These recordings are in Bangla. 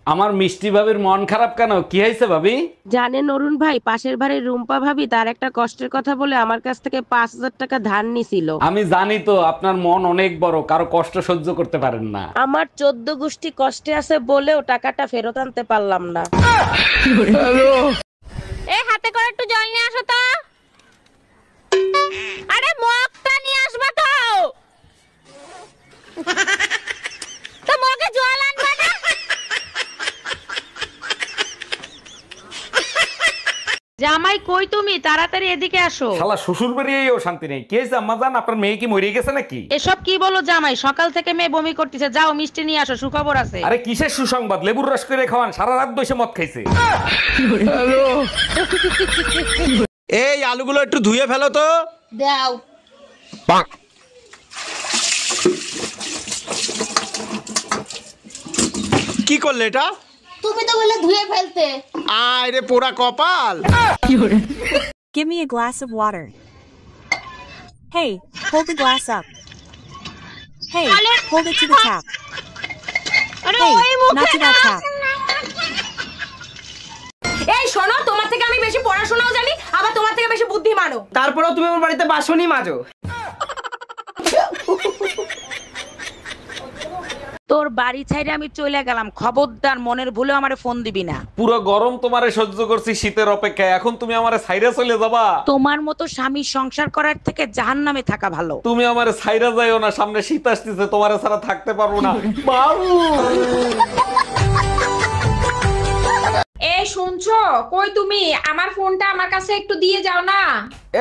আমার মিষ্টি ভাবির মন খারাপ কেন? কি হয়েছে ভাবি? জানেন অরুণ ভাই, পাশের বাড়ির রুম্পা ভাবি তার একটা কষ্টের কথা বলে আমার কাছ থেকে 5,000 টাকা ধার নিছিল। আমি জানি তো আপনার মন অনেক বড়, কারো কষ্ট সহ্য করতে পারেন না। আমার 14 গোষ্ঠী কষ্টে আছে বলেও টাকাটা ফেরত আনতে পারলাম না। এ হাতে করে একটু জল নিয়ে আসো তো। আরে মগটা নিয়ে আসবা তো। তো মগে জল আনবা না? জামাই কই তুমি? তাড়াতাড়ি এদিকে আসো। শালা শ্বশুর বাড়িয়েও শান্তি নেই। কি হয়েছে আম্মা জান? আপনার মেয়ে কি মরে গেছে নাকি? এসব কি বলো জামাই? সকাল থেকে মেয়ে বমি করতেছে, যাও মিষ্টি নিয়ে আসো, সুখবর আছে। আরে কিসের সুসংবাদ? লেবুর রস করে খাওয়ান, সারা রাত বসে মদ খাইছে। এই আলুগুলো একটু ধুয়ে ফেলো তো। দাও। কি করলে এটা? তুমি তো বলে ধুয়ে ফেলতে। আয় রে পোড়া কপাল। Give me a glass of water. Hey, hold the glass up. Hey, hold it to the tap. আরে Hey, ওই মুখে not to না। that tap. এই শোনো, তোমার থেকে আমি বেশি পড়াশোনাও জানি, আবার তোমার থেকে বেশি বুদ্ধিমানও। তারপরেও তুমি আমার বাড়িতে বাসনই মাজো। তোর বাড়ি ছাইরে আমি চলে গেলাম, খবরদার মনের ভুলে আমারে ফোন দিবি না। পুরো গরম তোমারে সহ্য করছি শীতের অপেক্ষায়, এখন তুমি আমারে ছাইরা চলে যাবা? তোমার মতো স্বামী সংসার করার থেকে জাহান্নামে থাকা ভালো। তুমি আমারে ছাইরা যাইও না, সামনে শীত আসতেছে, তোমারে ছাড়া থাকতে পারবো না। বাবু এই শুনছো? কই তুমি? আমার ফোনটা আমার কাছে একটু দিয়ে যাও না।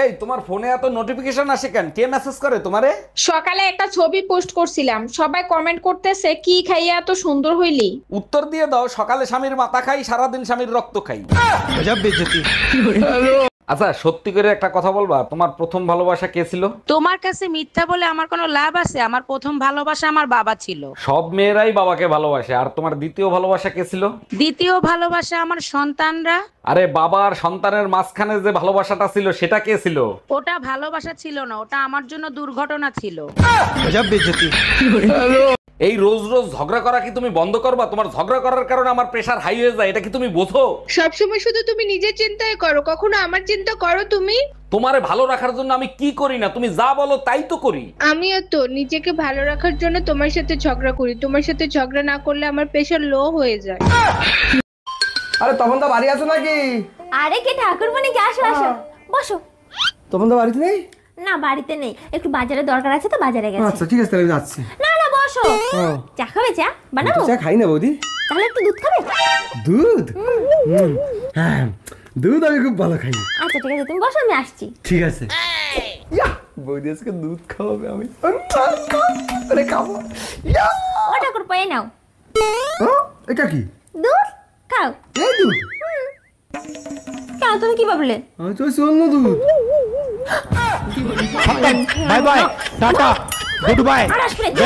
এই তোমার ফোনে এত নোটিফিকেশন আসে কেন? কে মেসেজ করে তোমারে? সকালে একটা ছবি পোস্ট করছিলাম, সবাই কমেন্ট করতেছে কি খাইয়া এত সুন্দর হইলি। উত্তর দিয়ে দাও। সকালে স্বামীর মাথা খাই, সারাদিন স্বামীর রক্ত খাই। আচ্ছা সত্যি করে একটা কথা বলবা, তোমার প্রথম ভালোবাসা কে ছিল? তোমার কাছে মিথ্যা বলে আমার কোনো লাভ আছে? আমার প্রথম ভালোবাসা আমার বাবা ছিল। সব মেয়েরাই বাবাকে ভালোবাসে। আর তোমার দ্বিতীয় ভালোবাসা কে ছিল? দ্বিতীয় ভালোবাসা আমার সন্তানরা। আরে বাবা আর সন্তানের মাঝখানে যে ভালোবাসাটা ছিল সেটা কে ছিল? ওটা ভালোবাসা ছিল না, ওটা আমার জন্য দুর্ঘটনা ছিল। এই রোজ রোজ ঝগড়া করা কি তুমি বন্ধ করবা? তোমার ঝগড়া করার কারণে আমার প্রেসার হাই হয়ে যায়, এটা কি তুমি বোঝো? সবসময় শুধু তুমি নিজের চিন্তাই করো, কখনো আমার চিন্তা করো তুমি? তোমারে ভালো রাখার জন্য আমি কি করি না? তুমি যা বলো তাই তো করি। আমিও তো নিজেকে ভালো রাখার জন্য তোমার সাথে ঝগড়া করি। তোমার সাথে ঝগড়া না করলে আমার প্রেশার লো হয়ে যায়। আরে তখন তো বাড়ি আছো নাকি? আরে কে ঠাকুরমণি, কে আসো আসো বসো। তখন তো বাড়িতে নেই? না বাড়িতে নেই, একটু বাজারে দরকার আছে তো বাজারে গেছে। আচ্ছা ঠিক আছে, তাহলে আমি যাচ্ছি। না না বসো। চা খাবে? চা বানাবো? চা খাই না বৌদি। তাহলে একটু দুধ খাবে? দুধ? হ্যাঁ, দুধ আমি খুব ভালো খাই। আচ্ছা ঠিক আছে, তুমি বসো, আমি আসছি। ঠিক আছে। ইয়া, বৌদি আজকে দুধ খাওয়াবে, আমি আরে খাবো। ইয়া! ও ঠাকুর পায়ে নাও এটা কি? দুধ খাও। এই দুধ? কেন তুমি কি ভাবলে? আমি তো অন্য দুধ। Bye bye, tata, goodbye. আর আসবে না।